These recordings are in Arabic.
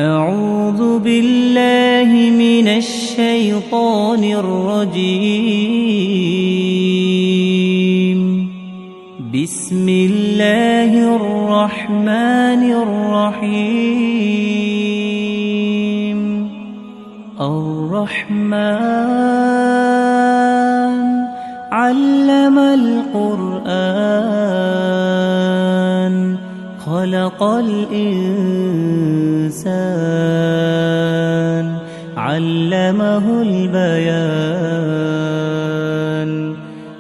أعوذ بالله من الشيطان الرجيم. بسم الله الرحمن الرحيم. الرحمن علم القرآن خلق الإنسان علمه البيان.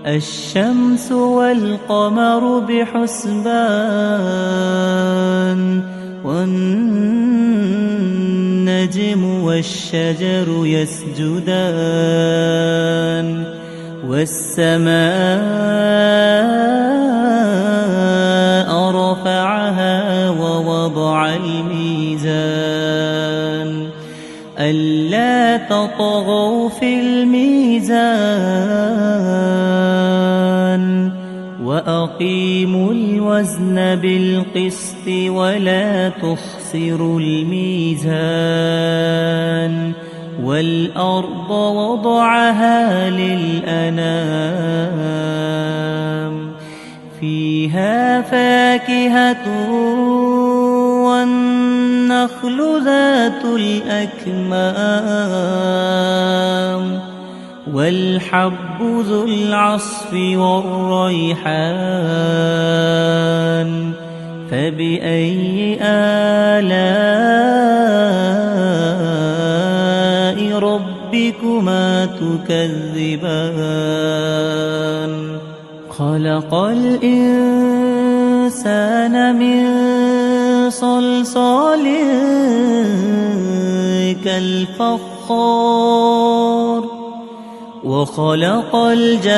الشمس والقمر بحسبان والنجم والشجر يسجدان والسماء رفعها ووضع الميزان ألا تطغوا في الميزان وأقيموا الوزن بالقسط ولا تخسروا الميزان. والأرض وضعها للأنام فيها فاكهة والنخل ذات الأكمام والحب ذو العصف والريحان. فبأي آلاء ربكما تكذبان؟ خلق الإنسان من صلصال كالفخار وخلق الجان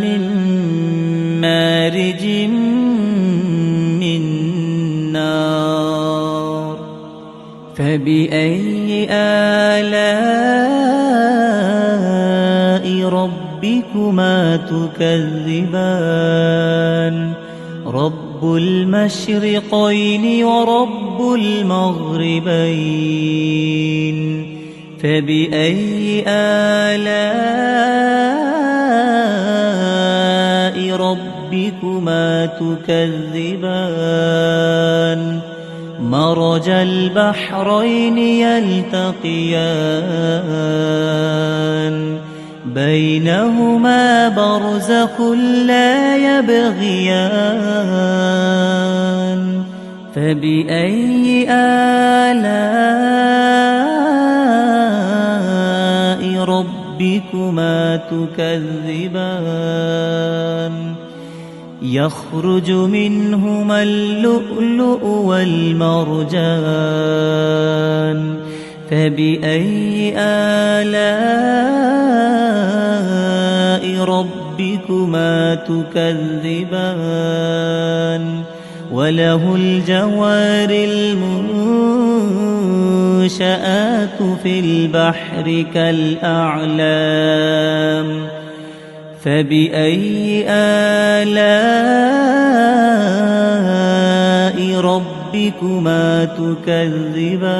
من مارج من نار. فبأي آلاء ربكما تكذبان؟ رب المشرقين ورب المغربين. فبأي آلاء ربكما تكذبان؟ مرج البحرين يلتقيان بينهما برزخ لا يبغيان. فبأي آلاء ربكما تكذبان؟ يخرج منهما اللؤلؤ والمرجان. فبأي آلاء ربكما تكذبان؟ وله الجوار المنشآت في البحر كالأعلام. فبأي آلاء ربكما تكذبان؟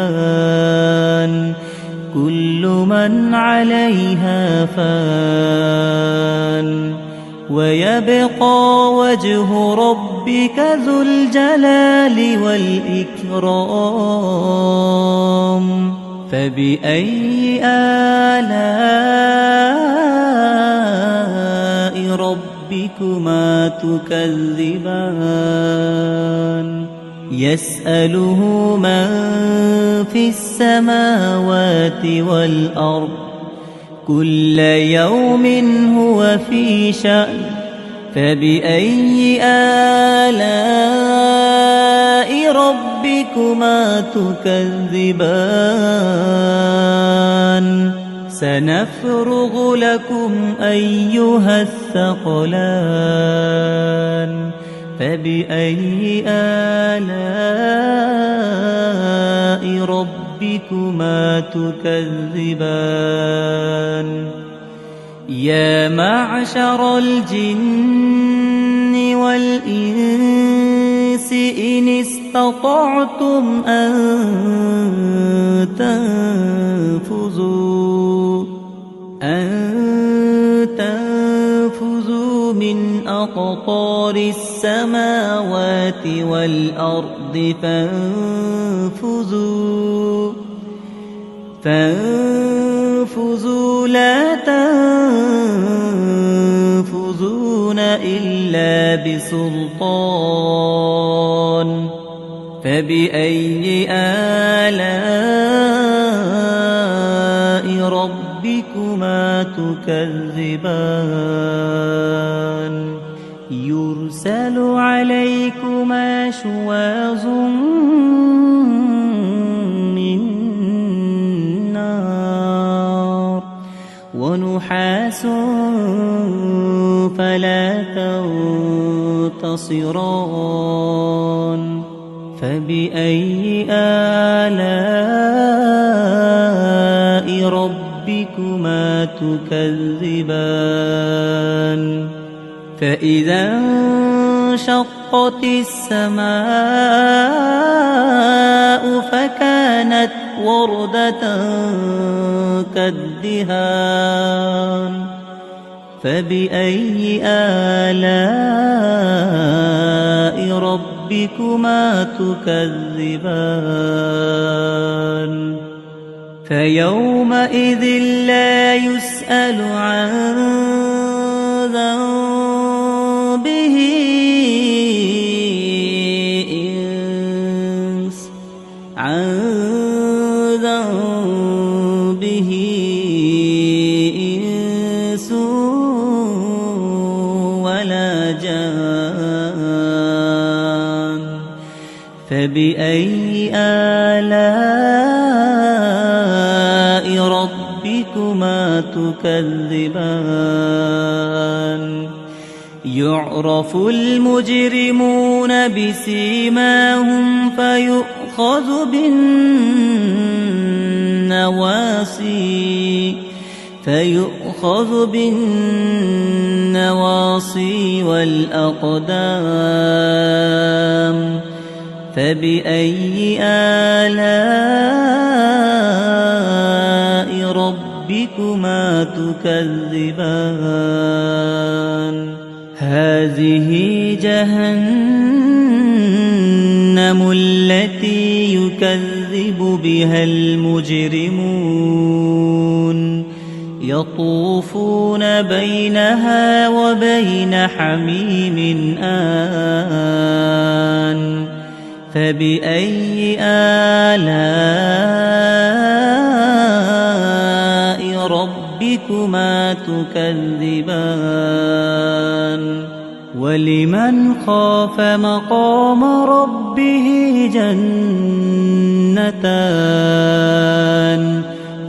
كل من عليها فان ويبقى وجه ربك ذو الجلال والإكرام. فبأي آلاء ربكما تكذبان؟ يسأله من في السماوات والأرض كل يوم هو في شأن. فبأي آلاء ربكما تكذبان؟ سنفرغ لكم أيها الثقلان. فبأي آلاء ربكما تكذبان؟ يا معشر الجن والإنس إن استطعتم أن تنفذوا من أقطار السماوات والأرض فانفذوا لا تنفذون إلا بسلطان فبأي آلاء ربكما تكذبان يرسل عليكما شواظ من نار ونحاس فلا تنتصران فبأي آلاء ربكما تكذبان فإذا انشقت السماء فكانت وردة كالدهان فبأي آلاء ربكما تكذبان فيومئذ لا يسأل عن ذنبه إنس ولا جان فبأي آلاء ربكما تكذبان يعرف المجرمون بسيماهم فيؤخذ بالنواصي والأقدام فبأي آلاء ربكما تكذبان هذه جهنم التي يكذب بها المجرمون يطوفون بينها وبين حميم آن فبأي آلاء ربكما تكذبان ولمن خاف مقام ربه جنتان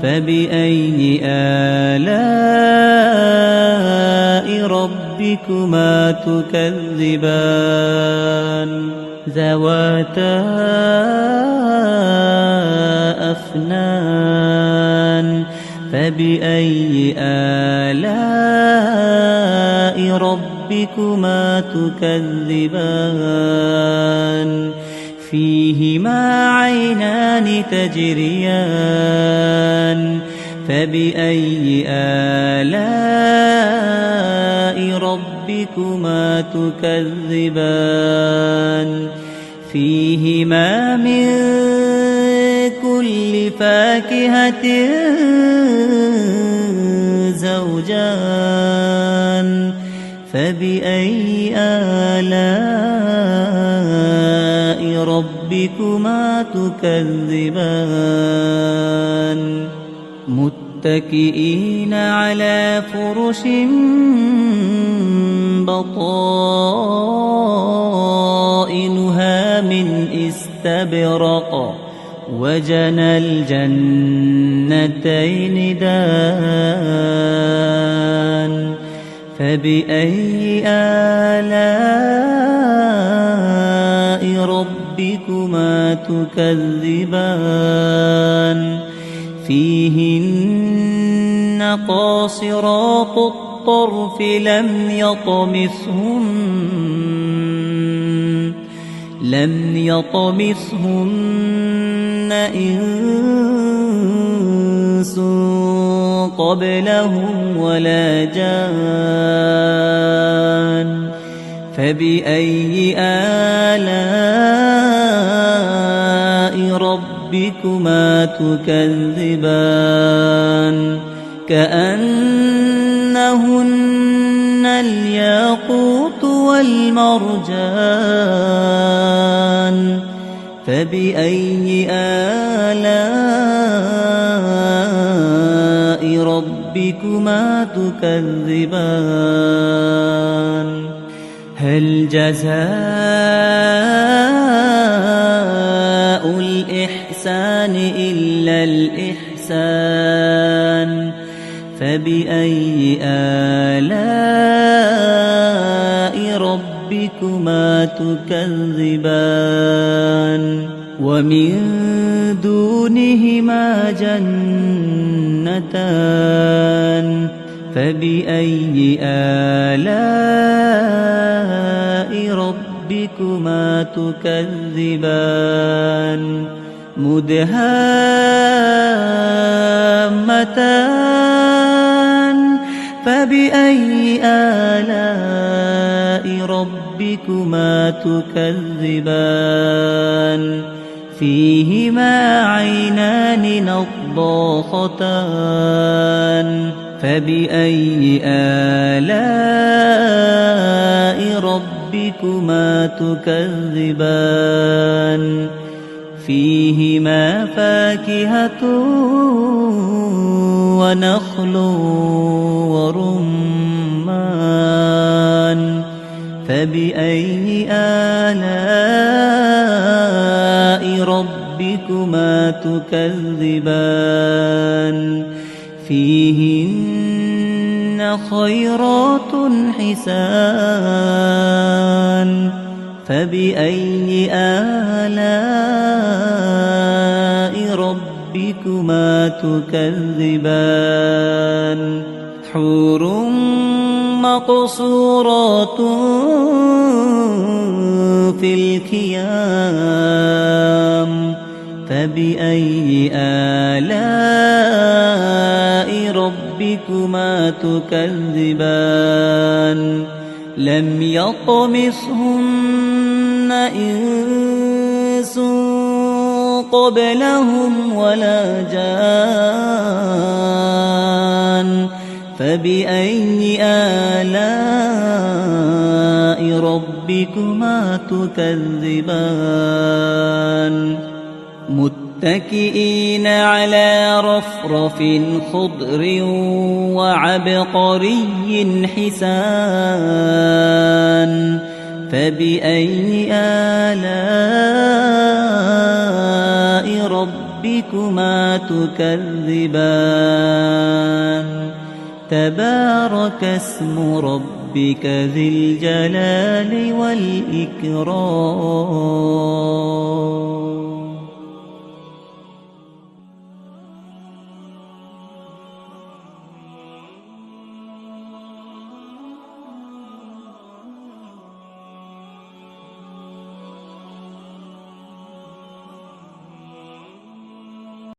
فبأي آلاء ربكما تكذبان ذواتا أفنان فبأي آلاء ربكما تكذبان فيهما عينان تجريان فبأي آلاء ربكما تكذبان فيهما من كل فاكهة زوجان فبأي آلاء ربكما تكذبان متكئين على فرش بطائنها من استبرق وجنى الجنتين دان فبأي آلاء ربكما تكذبان فيهن قاصرات الطرف لم لم يطمثهن إنس قبلهم ولا جان فبأي آلاء ربكما تكذبان كأنهن الياقوت والمرجان فبأي آلاء ربكما تكذبان هل جزاء الإحسان إلا الإحسان فبأي آلاء ربكما تكذبان ومن دونهما جنتان فبأي آلاء ربكما تكذبان مدهامتان فبأي آلاء ربكما تكذبان فيهما عينان نضاختان فبأي آلاء ربكما تكذبان فيهما فاكهة ونخل ورمان فبأي آلاء ربكما تكذبان فيهن خيرات حسان فبأي آلاء ربكما تكذبان حور مقصورات في الخيام فبأي آلاء ربكما تكذبان لم يطمثهن إنس قبلهم ولا جان فبأي آلاء ربكما تكذبان متكئين على رفرف خضر وعبقري حسان فبأي آلاء ربكما تكذبان تبارك اسم ربك ذي الجلال والإكرام